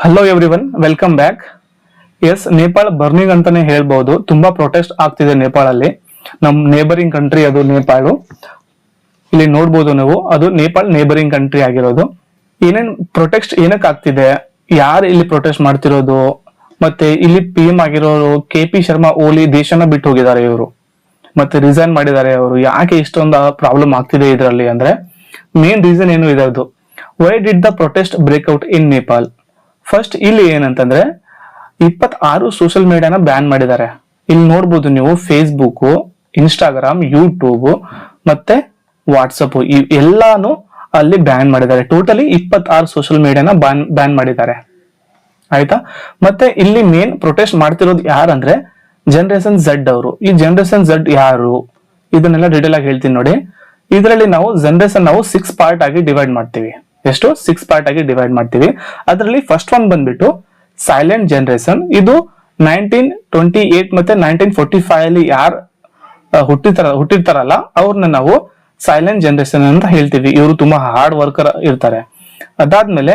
Hello everyone, welcome back. Yes, Nepal burning ಅಂತಾನೆ ಹೇಳ್ಬಹುದು. ತುಂಬಾ ಪ್ರೊಟೆಸ್ಟ್ ಆಗ್ತಿದೆ ನೇಪಾಳಲ್ಲಿ. ನಮ್ ನೇಬರಿಂಗ್ ಕಂಟ್ರಿ ಅದು ನೇಪಾಳ. ಇಲ್ಲಿ ನೋಡ್ಬೋದು ನೀವು, ಅದು ನೇಪಾಳ ನೇಬರಿಂಗ್ ಕಂಟ್ರಿ ಆಗಿರೋದು. ಏನೇನ್ ಪ್ರೊಟೆಸ್ಟ್ ಏನಕ್ಕೆ ಆಗ್ತಿದೆ, ಯಾರು ಇಲ್ಲಿ ಪ್ರೊಟೆಸ್ಟ್ ಮಾಡ್ತಿರೋದು, ಮತ್ತೆ ಇಲ್ಲಿ ಪಿ ಎಂ ಆಗಿರೋರು KP ಶರ್ಮಾ ಓಲಿ ದೇಶನ ಬಿಟ್ಟು ಹೋಗಿದ್ದಾರೆ ಇವರು, ಮತ್ತೆ ರಿಸೈನ್ ಮಾಡಿದ್ದಾರೆ ಅವರು. ಯಾಕೆ ಇಷ್ಟೊಂದು ಪ್ರಾಬ್ಲಮ್ ಆಗ್ತಿದೆ ಇದರಲ್ಲಿ ಅಂದ್ರೆ, ಮೇನ್ ರೀಸನ್ ಏನು ಇದೆ ಅದು. Why did the protest breakout in Nepal? First ಇಲ್ಲಿ ಏನಂತಂದ್ರೆ 26 ಸೋಷಿಯಲ್ ಮೀಡಿಯಾನ ಬ್ಯಾನ್ ಮಾಡಿದ್ದಾರೆ. ಇಲ್ಲಿ ನೋಡ್ಬೋದು ನೀವು, ಫೇಸ್ಬುಕ್, ಇನ್ಸ್ಟಾಗ್ರಾಮ್, ಯೂಟ್ಯೂಬ್ ಮತ್ತೆ ವಾಟ್ಸಪ್ ಎಲ್ಲಾನು ಅಲ್ಲಿ ಬ್ಯಾನ್ ಮಾಡಿದ್ದಾರೆ. ಟೋಟಲಿ 26 ಸೋಷಿಯಲ್ ಮೀಡಿಯಾನ ಬ್ಯಾನ್ ಮಾಡಿದ್ದಾರೆ, ಆಯ್ತಾ. ಮತ್ತೆ ಇಲ್ಲಿ ಮೇನ್ ಪ್ರೊಟೆಸ್ಟ್ ಮಾಡ್ತಿರೋದು ಯಾರಂದ್ರೆ ಜನರೇಷನ್ ಝೆಡ್ ಅವರು. ಈ ಜನರೇಷನ್ ಝೆಡ್ ಯಾರು, ಇದನ್ನೆಲ್ಲ ಡೀಟೇಲ್ ಆಗಿ ಹೇಳ್ತೀನಿ ನೋಡಿ. ಇದರಲ್ಲಿ ನಾವು ಜನರೇಷನ್ 6 ಪಾರ್ಟ್ ಆಗಿ ಡಿವೈಡ್ ಮಾಡ್ತೀವಿ. ಎಷ್ಟು? 6 ಪಾರ್ಟ್ ಆಗಿ ಡಿವೈಡ್ ಮಾಡ್ತೀವಿ. ಅದರಲ್ಲಿ ಫಸ್ಟ್ ಒನ್ ಬಂದ್ಬಿಟ್ಟು ಸೈಲೆಂಟ್ ಜನರೇಷನ್. ಇದು 1928 ಮತ್ತೆ 1945 ಅಲ್ಲಿ ಯಾರು ಹುಟ್ಟಿರ್ತಾರಲ್ಲ ಅವ್ರನ್ನ ನಾವು ಸೈಲೆಂಟ್ ಜನರೇಷನ್ ಅಂತ ಹೇಳ್ತೀವಿ. ಇವರು ತುಂಬಾ ಹಾರ್ಡ್ ವರ್ಕರ್ ಇರ್ತಾರೆ. ಅದಾದ್ಮೇಲೆ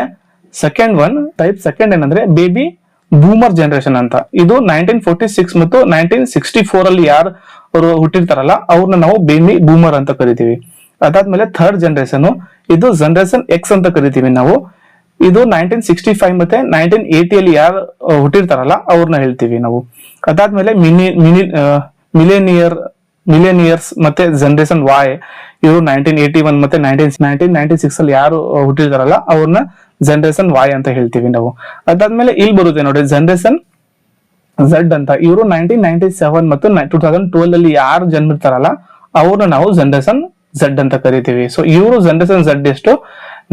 ಸೆಕೆಂಡ್ ಏನಂದ್ರೆ ಬೇಬಿ ಬೂಮರ್ ಜನರೇಷನ್ ಅಂತ. ಇದು 1946 ಮತ್ತು 1964 ಅಲ್ಲಿ ಯಾರು ಅವರು ಹುಟ್ಟಿರ್ತಾರಲ್ಲ ಅವ್ರನ್ನ ನಾವು ಬೇಬಿ ಬೂಮರ್ ಅಂತ ಕರಿತೀವಿ. ಅದಾದ್ಮೇಲೆ ಥರ್ಡ್ ಜನರೇಷನ್, ಇದು ಜನರೇಷನ್ ಎಕ್ಸ್ ಅಂತ ಕರಿತೀವಿ ನಾವು. ಇದು 1965 ಮತ್ತೆ 1980 ಅಲ್ಲಿ ಯಾರು ಹುಟ್ಟಿರ್ತಾರಲ್ಲ ಅವ್ರನ್ನ ಹೇಳ್ತೀವಿ ನಾವು. ಅದಾದ್ಮೇಲೆ ಮಿಲೇನಿಯರ್ಸ್ ಮತ್ತೆ ಜನರೇಷನ್ ವಾಯ್, ಇವರು 1981 ಮತ್ತೆ 1996 ಅಲ್ಲಿ ಯಾರು ಹುಟ್ಟಿರ್ತಾರಲ್ಲ ಅವ್ರನ್ನ ಜನರೇಷನ್ ವಾಯ್ ಅಂತ ಹೇಳ್ತೀವಿ ನಾವು. ಅದಾದ್ಮೇಲೆ ಇಲ್ಲಿ ಬರುತ್ತೆ ನೋಡಿ ಜನರೇಷನ್ ಝೆಡ್ ಅಂತ. ಇವರು 1997 ಮತ್ತು 2012 ಅಲ್ಲಿ ಯಾರು ಜನ್ಮಿರ್ತಾರಲ್ಲ ಅವ್ರನ್ನ ನಾವು ಜನರೇಷನ್ ಝೆಡ್ ಅಂತ ಕರಿತೀವಿ. ಸೊ ಇವರು ಜನರೇಷನ್ ಝೆಡ್ ಎಷ್ಟು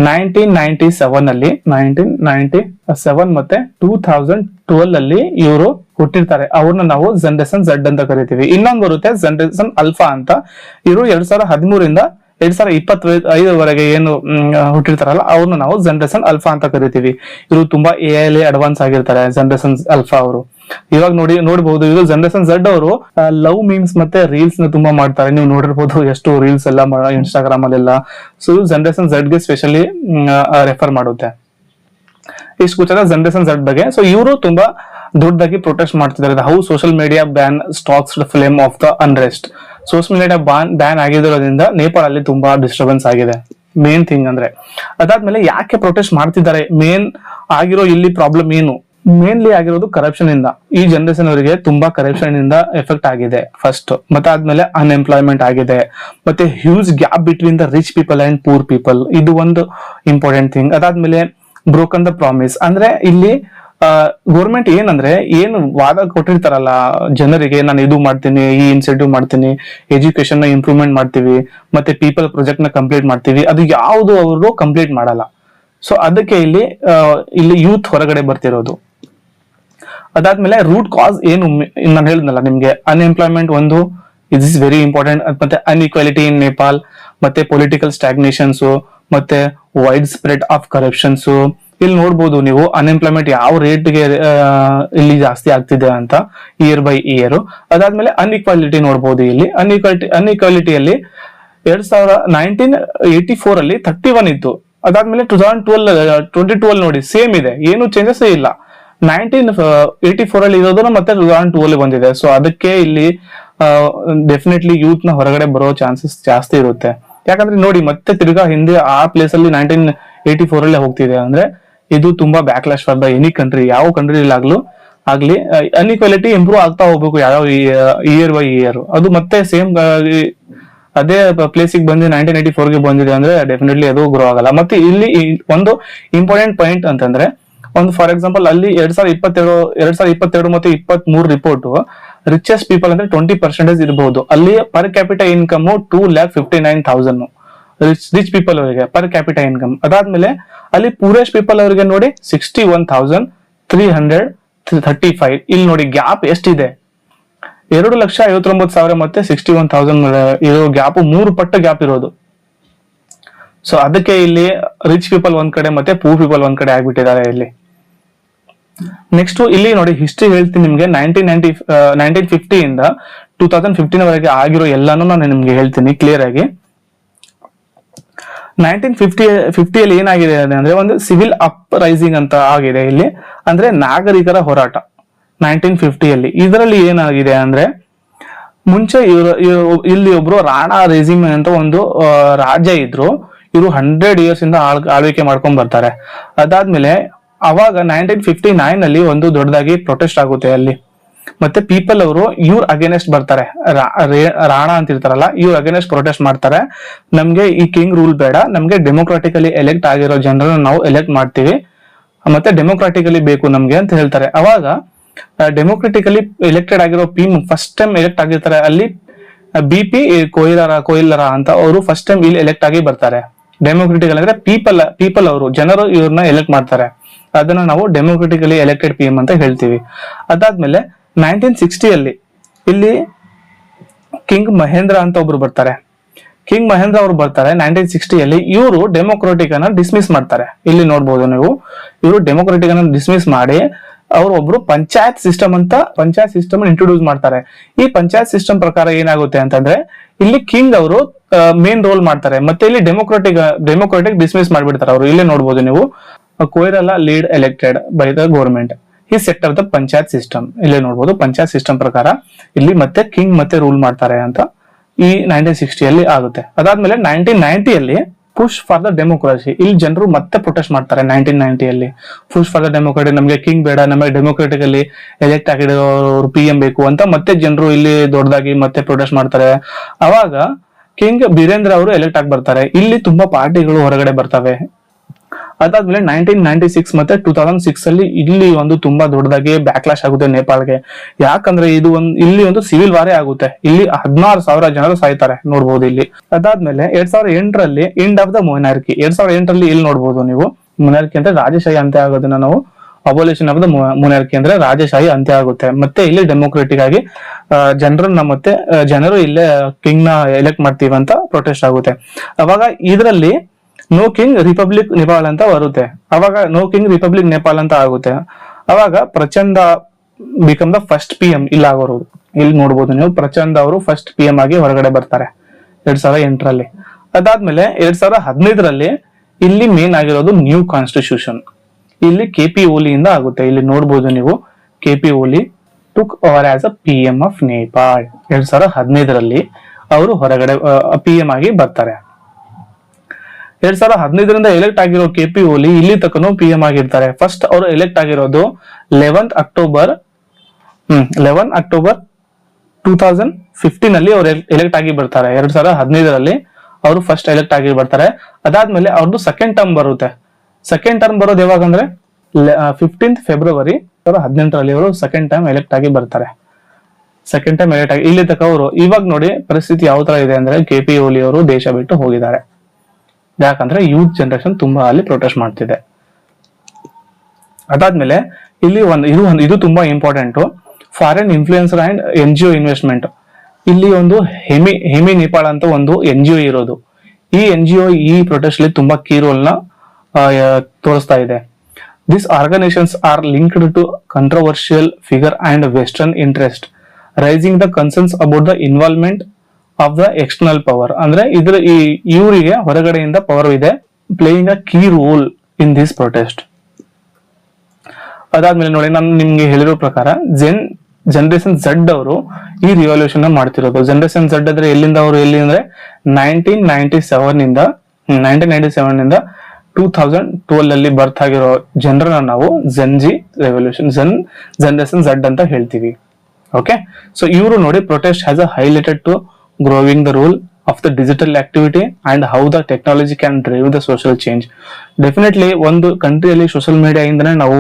1997 ಮತ್ತೆ 2012 ಅಲ್ಲಿ ಇವರು ಹುಟ್ಟಿರ್ತಾರೆ. ಅವ್ರನ್ನ ನಾವು ಜನರೇಷನ್ ಝೆಡ್ ಅಂತ ಕರಿತೀವಿ. ಇನ್ನೊಂದು ಬರುತ್ತೆ ಜನರೇಷನ್ ಅಲ್ಫಾ ಅಂತ. ಇವರು 2013 ಇಂದ 2025 ವರೆಗೆ ಏನು ಹುಟ್ಟಿರ್ತಾರಲ್ಲ ಅವ್ರನ್ನ ನಾವು ಜನರೇಷನ್ ಅಲ್ಫಾ ಅಂತ ಕರಿತೀವಿ. ಇವರು ತುಂಬಾ AI ಅಲ್ಲಿ ಅಡ್ವಾನ್ಸ್ ಆಗಿರ್ತಾರೆ ಜನರೇಷನ್ ಅಲ್ಫಾ ಅವರು. ಇವಾಗ ನೋಡಬಹುದು, ಇದು ಜನರೇಷನ್ ಝೆಡ್ ಅವರು ಲವ್ ಮೀಮ್ಸ್ ಮತ್ತೆ ರೀಲ್ಸ್ ನ ತುಂಬಾ ಮಾಡ್ತಾರೆ. ನೀವು ನೋಡಿರ್ಬೋದು ಎಷ್ಟು ರೀಲ್ಸ್ ಎಲ್ಲ ಇನ್ಸ್ಟಾಗ್ರಾಮ್ ಅಲ್ಲೆಲ್ಲ. ಸೊ ಜನರೇಷನ್ ಝೆಡ್ ಗೆ ಸ್ಪೆಷಲಿ ರೆಫರ್ ಮಾಡುತ್ತೆ. ಇಷ್ಟು ಗೊತ್ತಾಗ ಜನರೇಷನ್ ಝೆಡ್ ಬಗ್ಗೆ. ಸೊ ಇವರು ತುಂಬಾ ದೊಡ್ಡದಾಗಿ ಪ್ರೊಟೆಸ್ಟ್ ಮಾಡ್ತಿದ್ದಾರೆ. How social media ban stocks the flame of the unrest. Social media ban ಆಗಿರೋದ್ರಿಂದ ನೇಪಾಳ ಅಲ್ಲಿ ತುಂಬಾ ಡಿಸ್ಟರ್ಬೆನ್ಸ್ ಆಗಿದೆ, ಮೇನ್ ಥಿಂಗ್ ಅಂದ್ರೆ. ಅದಾದ್ಮೇಲೆ ಯಾಕೆ ಪ್ರೊಟೆಸ್ಟ್ ಮಾಡ್ತಿದ್ದಾರೆ, ಮೇನ್ ಆಗಿರೋ ಇಲ್ಲಿ ಪ್ರಾಬ್ಲಮ್ ಏನು? ಮೇನ್ಲಿ ಆಗಿರೋದು ಕರಪ್ಷನ್ ಇಂದ. ಈ ಜನರೇಷನ್ ಅವರಿಗೆ ತುಂಬಾ ಕರಪ್ಷನ್ ಇಂದ ಎಫೆಕ್ಟ್ ಆಗಿದೆ ಫಸ್ಟ್. ಮತ್ತೆ ಆದ್ಮೇಲೆ ಅನ್ಎಂಪ್ಲಾಯ್ಮೆಂಟ್ ಆಗಿದೆ. ಮತ್ತೆ huge gap between the rich people and poor people, ಇದು ಒಂದು ಇಂಪಾರ್ಟೆಂಟ್ ಥಿಂಗ್. ಅದಾದ್ಮೇಲೆ ಬ್ರೋಕನ್ ದ ಪ್ರಾಮಿಸ್, ಅಂದ್ರೆ ಇಲ್ಲಿ ಗೌರ್ಮೆಂಟ್ ಏನಂದ್ರೆ ಏನು ವಾದ ಕೊಟ್ಟಿರ್ತಾರಲ್ಲ ಜನರಿಗೆ, ನಾನು ಇದು ಮಾಡ್ತೀನಿ, ಈ ಇನ್ಸೆಂಟಿವ್ ಮಾಡ್ತೀನಿ, ಎಜುಕೇಶನ್ ನ ಇಂಪ್ರೂವ್ಮೆಂಟ್ ಮಾಡ್ತೀವಿ, ಮತ್ತೆ ಪೀಪಲ್ ಪ್ರಾಜೆಕ್ಟ್ ನ ಕಂಪ್ಲೀಟ್ ಮಾಡ್ತೀವಿ, ಅದು ಯಾವುದು ಅವರು ಕಂಪ್ಲೀಟ್ ಮಾಡಲ್ಲ. ಸೊ ಅದಕ್ಕೆ ಇಲ್ಲಿ ಯೂತ್ ಹೊರಗಡೆ ಬರ್ತಿರೋದು. ಅದಾದ್ಮೇಲೆ ರೂಟ್ ಕಾಸ್ ಏನು ನಾನು ಹೇಳಿದ್ನಲ್ಲ ನಿಮ್ಗೆ, ಅನ್ಎಂಪ್ಲಾಯ್ಮೆಂಟ್ ಒಂದು, ಇಟ್ ಇಸ್ ವೆರಿ ಇಂಪಾರ್ಟೆಂಟ್. ಮತ್ತೆ ಅನ್ಇಕ್ವಾಲಿಟಿ ಇನ್ ನೇಪಾಲ್, ಮತ್ತೆ ಪೊಲಿಟಿಕಲ್ ಸ್ಟಾಗ್ನೇಷನ್ಸ್, ಮತ್ತೆ ವೈಡ್ ಸ್ಪ್ರೆಡ್ ಆಫ್ ಕರಪ್ಷನ್ಸ್. ಇಲ್ಲಿ ನೋಡ್ಬೋದು ನೀವು ಅನ್ಎಂಪ್ಲಾಯ್ಮೆಂಟ್ ಯಾವ ರೇಟ್ಗೆ ಇಲ್ಲಿ ಜಾಸ್ತಿ ಆಗ್ತಿದೆ ಅಂತ ಇಯರ್ ಬೈ ಇಯರ್. ಅದಾದ್ಮೇಲೆ ಅನ್ಇಕ್ವಾಲಿಟಿ ನೋಡ್ಬೋದು. ಇಲ್ಲಿ ಅನ್ಇಕ್ವಾಲಿಟಿಯಲ್ಲಿ 1984 ಅಲ್ಲಿ 31 ಇತ್ತು. ಅದಾದ್ಮೇಲೆ 2012 ನೋಡಿ ಸೇಮ್ ಇದೆ, ಏನು ಚೇಂಜಸ್ ಇಲ್ಲ. 1984 ಅಲ್ಲಿ ಇರೋದನ್ನ ಮತ್ತೆ 2012 ಬಂದಿದೆ. ಸೊ ಅದಕ್ಕೆ ಇಲ್ಲಿ ಡೆಫಿನೆಟ್ಲಿ ಯೂತ್ ನ ಹೊರಗಡೆ ಬರೋ ಚಾನ್ಸಸ್ ಜಾಸ್ತಿ ಇರುತ್ತೆ. ಯಾಕಂದ್ರೆ ನೋಡಿ ಮತ್ತೆ ತಿರ್ಗಾ ಹಿಂದೆ ಆ ಪ್ಲೇಸ್ ಅಲ್ಲಿ 1984 ಅಲ್ಲೇ ಹೋಗ್ತಿದೆ ಅಂದ್ರೆ ಇದು ತುಂಬಾ backlash for the any country. ಯಾವ ಕಂಟ್ರಿ ಆಗ್ಲಿ ಅನ್ಇಕ್ವಾಲಿಟಿ ಇಂಪ್ರೂವ್ ಆಗ್ತಾ ಹೋಗ್ಬೇಕು ಯಾವ ಇಯರ್ ಬೈ ಇಯರ್. ಅದು ಮತ್ತೆ ಸೇಮ್ ಅದೇ ಪ್ಲೇಸಿಗೆ ಬಂದು 1984 ಗೆ ಬಂದಿದೆ ಅಂದ್ರೆ ಡೆಫಿನೆಟ್ಲಿ ಅದು ಗ್ರೋ ಆಗಲ್ಲ. ಮತ್ತೆ ಇಲ್ಲಿ ಒಂದು ಇಂಪಾರ್ಟೆಂಟ್ ಪಾಯಿಂಟ್ ಅಂತಂದ್ರೆ, ಒಂದು ಫಾರ್ ಎಕ್ಸಾಂಪಲ್ ಅಲ್ಲಿ 2022 ಮತ್ತೆ 23 ರಿಪೋರ್ಟ್ ರಿಚೆಸ್ಟ್ ಪೀಪಲ್ ಅಂದ್ರೆ 20% ಇರಬಹುದು. ಅಲ್ಲಿ per capital income 2,59,000 rich people ಅವರಿಗೆ ಪರ್ ಕ್ಯಾಪಿಟಲ್ ಇನ್ಕಮ್. ಅದಾದ್ಮೇಲೆ ಅಲ್ಲಿ ಪೂರೆಸ್ಟ್ ಪೀಪಲ್ ಅವರಿಗೆ ನೋಡಿ 61,335. ಇಲ್ಲಿ ನೋಡಿ ಗ್ಯಾಪ್ ಎಷ್ಟಿದೆ, 2,59,000 ಮತ್ತೆ 61,000 ಇರೋ ಗ್ಯಾಪ್ 3 ಪಟ್ಟು ಗ್ಯಾಪ್ ಇರೋದು. ಸೊ ಅದಕ್ಕೆ ಇಲ್ಲಿ ರಿಚ್ ಪೀಪಲ್ ಒಂದ್ ಕಡೆ ಮತ್ತೆ ಪೂರ್ ಪೀಪಲ್ ಒಂದ್ ಕಡೆ ಆಗ್ಬಿಟ್ಟಿದ್ದಾರೆ ಇಲ್ಲಿ. ನೆಕ್ಸ್ಟ್ ಇಲ್ಲಿ ನೋಡಿ ಹಿಸ್ಟ್ರಿ ಹೇಳ್ತೀನಿ ನಿಮ್ಗೆ. 1950 ಇಂದ 2015 ವರೆಗೆ ಆಗಿರೋ ಎಲ್ಲಾನು ನಾನು ನಿಮ್ಗೆ ಹೇಳ್ತೀನಿ ಕ್ಲಿಯರ್ ಆಗಿ. 1950 ಏನಾಗಿದೆ ಅಂದ್ರೆ ಒಂದು ಸಿವಿಲ್ ಅಪ್ ರೈಸಿಂಗ್ ಅಂತ ಆಗಿದೆ ಇಲ್ಲಿ, ಅಂದ್ರೆ ನಾಗರಿಕರ ಹೋರಾಟ 1950 ಇದರಲ್ಲಿ ಏನಾಗಿದೆ ಅಂದ್ರೆ ಮುಂಚೆ ಇಲ್ಲಿ ಒಬ್ರು ರಾಣಾ ರೆಜಿಮ್ ಅಂತ ಒಂದು ರಾಜ್ಯ ಇದ್ರು, ಇವರು 100 ಇಯರ್ಸ್ ಇಂದ ಆಳ್ವಿಕೆ ಮಾಡ್ಕೊಂಡ್ ಬರ್ತಾರೆ. ಅದಾದ್ಮೇಲೆ ಅವಾಗ 1959 ಅಲ್ಲಿ ಒಂದು ದೊಡ್ಡದಾಗಿ ಪ್ರೊಟೆಸ್ಟ್ ಆಗುತ್ತೆ ಅಲ್ಲಿ. ಮತ್ತೆ ಪೀಪಲ್ ಅವರು ಇವ್ರ ಅಗೇನೆಸ್ಟ್ ಬರ್ತಾರೆ, ರಾಣಾ ಅಂತ ಇರ್ತಾರಲ್ಲ ಇವ್ರ ಅಗೇನೆಸ್ಟ್ ಪ್ರೊಟೆಸ್ಟ್ ಮಾಡ್ತಾರೆ. ನಮ್ಗೆ ಈ ಕಿಂಗ್ ರೂಲ್ ಬೇಡ, ನಮ್ಗೆ ಡೆಮೋಕ್ರಾಟಿಕಲಿ ಎಲೆಕ್ಟ್ ಆಗಿರೋ ಜನರನ್ನ ನಾವು ಎಲೆಕ್ಟ್ ಮಾಡ್ತೀವಿ, ಮತ್ತೆ ಡೆಮೋಕ್ರಾಟಿಕಲಿ ಬೇಕು ನಮ್ಗೆ ಅಂತ ಹೇಳ್ತಾರೆ. ಅವಾಗ ಡೆಮೋಕ್ರಾಟಿಕಲಿ ಎಲೆಕ್ಟೆಡ್ ಆಗಿರೋ ಫಸ್ಟ್ ಟೈಮ್ ಎಲೆಕ್ಟ್ ಆಗಿರ್ತಾರೆ ಅಲ್ಲಿ BP ಕೊಯ್ಲರ ಅಂತ ಅವರು ಫಸ್ಟ್ ಟೈಮ್ ಇಲ್ಲಿ ಎಲೆಕ್ಟ್ ಆಗಿ ಬರ್ತಾರೆ. ಡೆಮೋಕ್ರಾಟಿಕಲ್ ಅಂದ್ರೆ ಪೀಪಲ್ ಅವರು ಜನರು ಇವ್ರನ್ನ ಎಲೆಕ್ಟ್ ಮಾಡ್ತಾರೆ, ಅದನ್ನ ನಾವು ಡೆಮೋಕ್ರಾಟಿಕಲಿ ಎಲೆಕ್ಟೆಡ್ PM ಅಂತ ಹೇಳ್ತೀವಿ. ಅದಾದ್ಮೇಲೆ 1960 ಇಲ್ಲಿ ಕಿಂಗ್ ಮಹೇಂದ್ರ ಅಂತ ಒಬ್ರು ಬರ್ತಾರೆ. ಕಿಂಗ್ ಮಹೇಂದ್ರ ಅವರು ಬರ್ತಾರೆ 1960 ಇವರು ಡೆಮೋಕ್ರಾಟಿಕ್ ಅನ್ನ ಡಿಸ್ಮಿಸ್ ಮಾಡ್ತಾರೆ. ಇಲ್ಲಿ ನೋಡ್ಬೋದು ನೀವು, ಇವರು ಡೆಮೋಕ್ರಾಟಿಕ್ ಅನ್ನ ಡಿಸ್ಮಿಸ್ ಮಾಡಿ ಅವರು ಒಬ್ರು ಪಂಚಾಯತ್ ಸಿಸ್ಟಮ್ ಇಂಟ್ರೊಡ್ಯೂಸ್ ಮಾಡ್ತಾರೆ. ಈ ಪಂಚಾಯತ್ ಸಿಸ್ಟಮ್ ಪ್ರಕಾರ ಏನಾಗುತ್ತೆ ಅಂತಂದ್ರೆ ಇಲ್ಲಿ ಕಿಂಗ್ ಅವರು ಮೇನ್ ರೋಲ್ ಮಾಡ್ತಾರೆ, ಮತ್ತೆ ಇಲ್ಲಿ ಡೆಮೋಕ್ರಾಟಿಕ್ ಡಿಸ್ಮಿಸ್ ಮಾಡ್ಬಿಡ್ತಾರೆ ಅವರು. ಇಲ್ಲೇ ನೋಡ್ಬೋದು ನೀವು, Koirala lead elected by the government ಈ set of the panchayat system. ಇಲ್ಲೇ ನೋಡ್ಬೋದು ಪಂಚಾಯತ್ ಸಿಸ್ಟಮ್ ಪ್ರಕಾರ ಇಲ್ಲಿ ಮತ್ತೆ ಕಿಂಗ್ ಮತ್ತೆ ರೂಲ್ ಮಾಡ್ತಾರೆ ಅಂತ ಈ 1960 ಆಗುತ್ತೆ. ಅದಾದ್ಮೇಲೆ 1990 ಪುಷ್ ಫಾರ್ ದ ಡೆಮೋಕ್ರಸಿ, ಇಲ್ಲಿ ಜನರು ಮತ್ತೆ ಪ್ರೊಟೆಸ್ಟ್ ಮಾಡ್ತಾರೆ 1990 ಪುಷ್ ಫಾರ್ ದ ಡೆಮೋಕ್ರಟಿ, ನಮಗೆ ಕಿಂಗ್ ಬೇಡ, ನಮಗೆ ಡೆಮೋಕ್ರಾಟಿಕಲಿ ಎಲೆಕ್ಟ್ ಆಗಿರೋರು PM ಬೇಕು ಅಂತ ಮತ್ತೆ ಜನರು ಇಲ್ಲಿ ದೊಡ್ಡದಾಗಿ ಮತ್ತೆ ಪ್ರೊಟೆಸ್ಟ್ ಮಾಡ್ತಾರೆ. ಅವಾಗ ಕಿಂಗ್ ಬೀರೇಂದ್ರ ಅವರು ಎಲೆಕ್ಟ್ ಆಗಿ ಬರ್ತಾರೆ. ಇಲ್ಲಿ ತುಂಬಾ ಪಾರ್ಟಿಗಳು ಹೊರಗಡೆ ಬರ್ತವೆ. ಅದಾದ್ಮೇಲೆ 1996 ಮತ್ತೆ 2006 ಇಲ್ಲಿ ಒಂದು ತುಂಬಾ ದೊಡ್ಡದಾಗಿ ಬ್ಯಾಕ್ಲಾಶ್ ಆಗುತ್ತೆ ನೇಪಾಳ್ಗೆ. ಯಾಕಂದ್ರೆ ಇಲ್ಲಿ ಒಂದು ಸಿವಿಲ್ ವಾರೇ ಆಗುತ್ತೆ. ಇಲ್ಲಿ 16,000 ಜನರು ಸಾಯ್ತಾರೆ, ನೋಡ್ಬೋದು ಇಲ್ಲಿ. ಅದಾದ್ಮೇಲೆ 2008 ಎಂಡ್ ಆಫ್ ದ ಮೊನಾರ್ಕಿ. 2008 ಇಲ್ಲಿ ನೋಡ್ಬೋದು ನೀವು, ಮೊನಾರ್ಕಿ ಅಂದ್ರೆ ರಾಜಶಾಹಿ ಅಂತ್ಯ ಆಗೋದನ್ನ ನಾವು ಅಬೋಲಿಷನ್ ಆಫ್ ದ ಮೊನಾರ್ಕಿ ಅಂದ್ರೆ ರಾಜಶಾಹಿ ಅಂತ್ಯ ಆಗುತ್ತೆ. ಮತ್ತೆ ಇಲ್ಲಿ ಡೆಮೋಕ್ರೆಟಿಕ್ ಆಗಿ ಜನರು ಇಲ್ಲೇ ಕಿಂಗ್ ನ ಎಲೆಕ್ಟ್ ಮಾಡ್ತೀವಿ ಅಂತ ಪ್ರೊಟೆಸ್ಟ್ ಆಗುತ್ತೆ. ಅವಾಗ ಇದರಲ್ಲಿ ನೋ ಕಿಂಗ್ ರಿಪಬ್ಲಿಕ್ ನೇಪಾಳ ಅಂತ ಬರುತ್ತೆ. ಅವಾಗ ನೋ ಕಿಂಗ್ ರಿಪಬ್ಲಿಕ್ ನೇಪಾಳ ಅಂತ ಆಗುತ್ತೆ. ಅವಾಗ ಪ್ರಚಂಡ ಬಿಕಮ್ ದ ಫಸ್ಟ್ PM ಇಲ್ಲ ಆಗೋರು. ಇಲ್ಲಿ ನೋಡ್ಬೋದು ನೀವು, ಪ್ರಚಂಡ ಅವರು ಫಸ್ಟ್ PM ಆಗಿ ಹೊರಗಡೆ ಬರ್ತಾರೆ 2008. ಅದಾದ್ಮೇಲೆ 2015 ಇಲ್ಲಿ ಮೇನ್ ಆಗಿರೋದು ನ್ಯೂ ಕಾನ್ಸ್ಟಿಟ್ಯೂಷನ್. ಇಲ್ಲಿ KP ಓಲಿ ಇಂದ ಆಗುತ್ತೆ. ಇಲ್ಲಿ ನೋಡ್ಬೋದು ನೀವು, KP Oli took over as a PM of Nepal. 2015 ಅವರು ಹೊರಗಡೆ PM ಆಗಿ ಬರ್ತಾರೆ. 2015 ಎಲೆಕ್ಟ್ ಆಗಿರೋ KP ಓಲಿ ಇಲ್ಲಿ ತಕ್ಕನು PM ಆಗಿರ್ತಾರೆ. ಫಸ್ಟ್ ಅವರು ಎಲೆಕ್ಟ್ ಆಗಿರೋದು 11 ಅಕ್ಟೋಬರ್ 2015 ಅವರು ಎಲೆಕ್ಟ್ ಆಗಿ ಬರ್ತಾರೆ. 2015 ಅವರು ಫಸ್ಟ್ ಎಲೆಕ್ಟ್ ಆಗಿ ಬರ್ತಾರೆ. ಅದಾದ್ಮೇಲೆ ಅವ್ರದ್ದು ಸೆಕೆಂಡ್ ಟರ್ಮ್ ಬರುತ್ತೆ. ಸೆಕೆಂಡ್ ಟರ್ಮ್ ಬರೋದು ಯಾವಾಗ ಅಂದ್ರೆ 15 ಫೆಬ್ರವರಿ 2018 ಅವರು ಸೆಕೆಂಡ್ ಟೈಮ್ ಎಲೆಕ್ಟ್ ಆಗಿ ಬರ್ತಾರೆ. ಸೆಕೆಂಡ್ ಟೈಮ್ ಎಲೆಕ್ಟ್ ಆಗಿ ಇಲ್ಲಿ ತಕ್ಕ ಅವರು. ಇವಾಗ ನೋಡಿ ಪರಿಸ್ಥಿತಿ ಯಾವ ತರ ಇದೆ ಅಂದ್ರೆ KP ಓಲಿ ಅವರು ದೇಶ ಬಿಟ್ಟು ಹೋಗಿದ್ದಾರೆ. ಯಾಕಂದ್ರೆ ಯೂತ್ ಜನರೇಷನ್ ತುಂಬಾ ಅಲ್ಲಿ ಪ್ರೊಟೆಸ್ಟ್ ಮಾಡ್ತಿದೆ. ಅದಾದ್ಮೇಲೆ ಇಲ್ಲಿ ಇದು ತುಂಬಾ important, foreign influencer and NGO investment. ಇಲ್ಲಿ ಒಂದು ಹೆಮಿ ನೇಪಾಳ ಅಂತ ಒಂದು NGO ಇರೋದು. ಈ NGO ಈ ಪ್ರೊಟೆಸ್ಟ್ ಅಲ್ಲಿ ತುಂಬಾ ಕೀ ರೋಲ್ ನ ತೋರಿಸ್ತಾ ಇದೆ. This organisations are linked to controversial figure and western interest, rising the concerns about the involvement of the external power. ಅಂದ್ರೆ ಇವರಿಗೆ ಹೊರಗಡೆಯಿಂದ ಪವರ್ ಇದೆ, playing a key role in this protest. ಅದಾದ್ಮೇಲೆ ನೋಡಿ, ನಾನು ನಿಮ್ಗೆ ಹೇಳಿರೋ ಪ್ರಕಾರ ಜನರೇಷನ್ Z ಅವರು ಈ ರಿವಲ್ಯೂಷನ್ ಮಾಡ್ತಿರೋದು. ಜನರೇಷನ್ Z ಅಂದ್ರೆ ಎಲ್ಲಿ ಅಂದ್ರೆ 1997 ನಿಂದ 2012 ಬರ್ತ್ ಆಗಿರೋ ಜನರನ್ನ ನಾವು ಜನರೇಷನ್ Z ಅಂತ ಹೇಳ್ತೀವಿ. ಓಕೆ, ಸೊ ಇವರು ನೋಡಿ, protest has highlighted to growing the role of the digital activity and how the technology can drive the social change. Definitely ಒಂದು ಕಂಟ್ರಿಯಲ್ಲಿ ಸೋಷಿಯಲ್ ಮೀಡಿಯಾ ಇಂದನೇ ನಾವು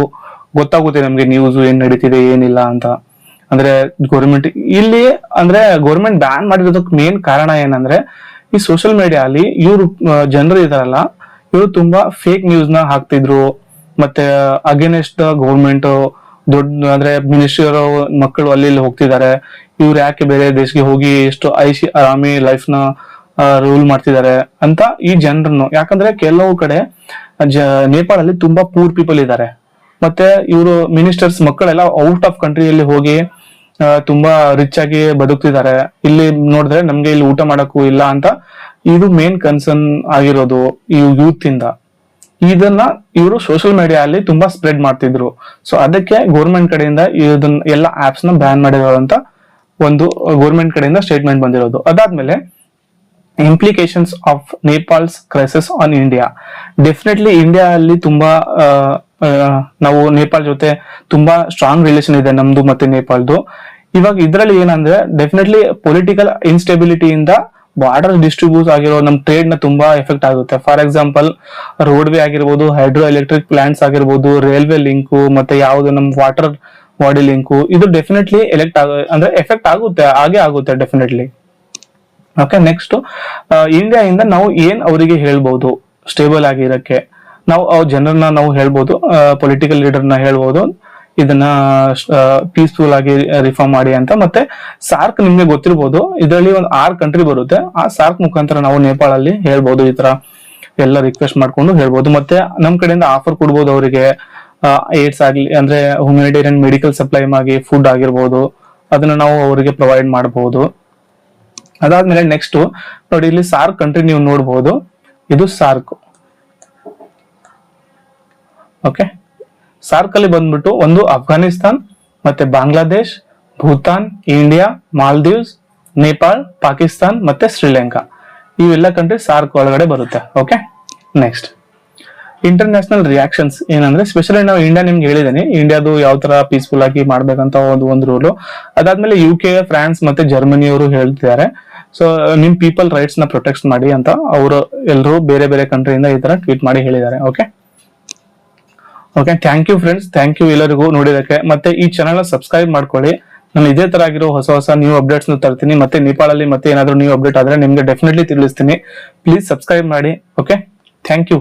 ಗೊತ್ತಾಗುತ್ತೆ ನಮ್ಗೆ ನ್ಯೂಸ್ ಏನ್ ನಡೀತಿದೆ ಏನಿಲ್ಲ ಅಂತ. ಅಂದ್ರೆ ಗೌರ್ಮೆಂಟ್ ಬ್ಯಾನ್ ಮಾಡಿರೋದಕ್ಕೆ ಮೇನ್ ಕಾರಣ ಏನಂದ್ರೆ ಈ ಸೋಷಿಯಲ್ ಮೀಡಿಯಾ ಅಲ್ಲಿ ಜನರು ಇದಾರಲ್ಲ, ಇವರು ತುಂಬಾ ಫೇಕ್ ನ್ಯೂಸ್ ನ ಹಾಕ್ತಿದ್ರು. ಮತ್ತೆ ಅಗೇನೆಸ್ಟ್ ದ ಗೌರ್ಮೆಂಟ್ ಅಂದ್ರೆ ಮಿನಿಸ್ಟ್ರಿ ಮಕ್ಕಳು ಅಲ್ಲಿ ಹೋಗ್ತಿದ್ದಾರೆ, ಇವ್ರು ಯಾಕೆ ಬೇರೆ ದೇಶಕ್ಕೆ ಹೋಗಿ ಎಷ್ಟು ಆರಾಮಿ ಲೈಫ್ ನ ರೂಲ್ ಮಾಡ್ತಿದ್ದಾರೆ ಅಂತ ಈ ಜನರನ್ನು. ಯಾಕಂದ್ರೆ ಕೆಲವು ಕಡೆ ನೇಪಾಳಲ್ಲಿ ತುಂಬಾ ಪೂರ್ ಪೀಪಲ್ ಇದ್ದಾರೆ. ಮತ್ತೆ ಇವರು ಮಿನಿಸ್ಟರ್ಸ್ ಮಕ್ಕಳೆಲ್ಲ ಔಟ್ ಆಫ್ ಕಂಟ್ರಿಯಲ್ಲಿ ಹೋಗಿ ತುಂಬಾ ರಿಚ್ ಆಗಿ ಬದುಕ್ತಿದ್ದಾರೆ. ಇಲ್ಲಿ ನೋಡಿದ್ರೆ ನಮ್ಗೆ ಇಲ್ಲಿ ಊಟ ಮಾಡಕ್ಕೂ ಇಲ್ಲ ಅಂತ ಇದು ಮೇನ್ ಕನ್ಸರ್ನ್ ಆಗಿರೋದು ಈ ಯೂತ್ ಇಂದ. ಇದನ್ನ ಇವರು ಸೋಷಿಯಲ್ ಮೀಡಿಯಾ ಅಲ್ಲಿ ತುಂಬಾ ಸ್ಪ್ರೆಡ್ ಮಾಡ್ತಿದ್ರು. ಸೊ ಅದಕ್ಕೆ ಗೌರ್ಮೆಂಟ್ ಕಡೆಯಿಂದ ಇದನ್ನ ಎಲ್ಲ ಆಪ್ಸ್ ನ ಬ್ಯಾನ್ ಮಾಡಿರೋ ಅಂತ ಒಂದು ಗೌರ್ಮೆಂಟ್ ಕಡೆಯಿಂದ ಸ್ಟೇಟ್ಮೆಂಟ್ ಬಂದಿರೋದು. ಅದಾದ್ಮೇಲೆ implications of Nepal's crisis on India. Definitely India ಅಲ್ಲಿ ತುಂಬಾ ನಾವು ನೇಪಾಳ ಜೊತೆ ತುಂಬಾ ಸ್ಟ್ರಾಂಗ್ ರಿಲೇಷನ್ ಇದೆ ನಮ್ದು ಮತ್ತೆ ನೇಪಾಳದು. ಇವಾಗ ಇದ್ರಲ್ಲಿ ಏನಂದ್ರೆ ಡೆಫಿನೆಟ್ಲಿ ಪೊಲಿಟಿಕಲ್ ಇನ್ಸ್ಟೆಬಿಲಿಟಿಯಿಂದ ಬಾರ್ಡರ್ ಡಿಸ್ಟ್ರಿಬ್ಯೂಟ್ ಆಗಿರೋ ನಮ್ ಟ್ರೇಡ್ ನ ತುಂಬಾ ಎಫೆಕ್ಟ್ ಆಗುತ್ತೆ. ಫಾರ್ ಎಕ್ಸಾಂಪಲ್ ರೋಡ್ವೇ ಆಗಿರ್ಬೋದು, ಹೈಡ್ರೋ ಎಲೆಕ್ಟ್ರಿಕ್ ಪ್ಲಾಂಟ್ಸ್ ಆಗಿರ್ಬೋದು, ರೈಲ್ವೆ ಲಿಂಕು, ಮತ್ತೆ ಯಾವ್ದು ನಮ್ ವಾಟರ್ ಬಾಡಿ ಲಿಂಕು, ಇದು ಡೆಫಿನೆಟ್ಲಿ ಅಂದ್ರೆ ಎಫೆಕ್ಟ್ ಆಗುತ್ತೆ, ಹಾಗೆ ಆಗುತ್ತೆ ಡೆಫಿನೆಟ್ಲಿ. ಓಕೆ, ನೆಕ್ಸ್ಟ್ ಇಂಡಿಯಾ ಇಂದ ನಾವು ಏನ್ ಅವರಿಗೆ ಹೇಳ್ಬೋದು ಸ್ಟೇಬಲ್ ಆಗಿರಕ್ಕೆ? ನಾವು ಅವ್ರ ಜನರನ್ನ ನಾವು ಹೇಳ್ಬೋದು, ಪೊಲಿಟಿಕಲ್ ಲೀಡರ್ನ ಹೇಳ್ಬೋದು ಇದನ್ನ ಪೀಸ್ಫುಲ್ ಆಗಿ ರಿಫಾರ್ಮ್ ಮಾಡಿ ಅಂತ. ಮತ್ತೆ ಸಾರ್ಕ್ ನಿಮ್ಗೆ ಗೊತ್ತಿರ್ಬೋದು, ಇದರಲ್ಲಿ ಒಂದು 6 ಕಂಟ್ರಿ ಬರುತ್ತೆ. ಆ ಸಾರ್ಕ್ ಮುಖಾಂತರ ನಾವು ನೇಪಾಳಲ್ಲಿ ಹೇಳ್ಬೋದು, ಈ ತರ ಎಲ್ಲ ರಿಕ್ವೆಸ್ಟ್ ಮಾಡ್ಕೊಂಡು ಹೇಳ್ಬೋದು. ಮತ್ತೆ ನಮ್ ಕಡೆಯಿಂದ ಆಫರ್ ಕೊಡ್ಬೋದು ಅವರಿಗೆ, ಏಡ್ಸ್ ಆಗ್ಲಿ ಅಂದ್ರೆ ಹ್ಯುಮ್ಯಾನಿಟೇರಿಯನ್ ಮೆಡಿಕಲ್ ಸಪ್ಲೈ ಆಗಿ ಫುಡ್ ಆಗಿರ್ಬೋದು, ಅದನ್ನ ನಾವು ಅವರಿಗೆ ಪ್ರೊವೈಡ್ ಮಾಡಬಹುದು. ಅದಾದ್ಮೇಲೆ ನೆಕ್ಸ್ಟ್ ನೋಡಿ, ಇಲ್ಲಿ ಸಾರ್ಕ್ ಕಂಟ್ರಿ ನೀವು ನೋಡ್ಬೋದು, ಇದು ಸಾರ್ಕ್. ಓಕೆ, ಸಾರ್ಕ್ ಅಲ್ಲಿ ಬಂದ್ಬಿಟ್ಟು ಒಂದು ಅಫ್ಘಾನಿಸ್ತಾನ್, ಮತ್ತೆ ಬಾಂಗ್ಲಾದೇಶ್, ಭೂತಾನ್, ಇಂಡಿಯಾ, ಮಾಲ್ದೀವ್ಸ್, ನೇಪಾಳ್, ಪಾಕಿಸ್ತಾನ್ ಮತ್ತೆ ಶ್ರೀಲಂಕಾ, ಇವೆಲ್ಲ ಕಂಟ್ರಿ ಸಾರ್ಕ್ ಒಳಗಡೆ ಬರುತ್ತೆ. ಓಕೆ, ನೆಕ್ಸ್ಟ್ ಇಂಟರ್ನ್ಯಾಷನಲ್ ರಿಯಾಕ್ಷನ್ಸ್ ಏನಂದ್ರೆ, ಸ್ಪೆಷಲಿ ನಾವು ಇಂಡಿಯಾ ನಿಮ್ಗೆ ಹೇಳಿದೀನಿ, ಇಂಡಿಯಾದು ಯಾವ ತರ ಪೀಸ್ಫುಲ್ ಆಗಿ ಮಾಡ್ಬೇಕಂತ ಒಂದು ರೂಲು. ಅದಾದ್ಮೇಲೆ UK, ಫ್ರಾನ್ಸ್ ಮತ್ತೆ ಜರ್ಮನಿಯವರು ಹೇಳ್ತಿದ್ದಾರೆ, ಸೊ ನಿಮ್ ಪೀಪಲ್ ರೈಟ್ಸ್ ನ ಪ್ರೊಟೆಕ್ಟ್ ಮಾಡಿ ಅಂತ ಅವರು ಎಲ್ಲರೂ ಬೇರೆ ಬೇರೆ ಕಂಟ್ರಿಯಿಂದ ಈ ತರ ಟ್ವೀಟ್ ಮಾಡಿ ಹೇಳಿದ್ದಾರೆ. Okay, thank you friends, thank you ಎಲ್ಲರಿಗೂ ನೋಡಿದಕ್ಕೆ. ಮತ್ತೆ ಈ ಚಾನಲ್ ನ ಸಬ್ಸ್ಕ್ರೈಬ್ ಮಾಡ್ಕೊಳ್ಳಿ. ನಾನು ಇದೇ ತರ ಆಗಿರೋ ಹೊಸ ನ್ಯೂ ಅಪ್ಡೇಟ್ಸ್ ತರ್ತೀನಿ. ಮತ್ತೆ ನೇಪಾಳಲ್ಲಿ ಮತ್ತೆ ಏನಾದ್ರು ನ್ಯೂ ಅಪ್ಡೇಟ್ ಆದ್ರೆ ನಿಮ್ಗೆ ಡೆಫಿನೆಟ್ಲಿ ತಿಳಿಸ್ತೀನಿ. ಪ್ಲೀಸ್ ಸಬ್ಸ್ಕ್ರೈಬ್ ಮಾಡಿ. Okay, thank you.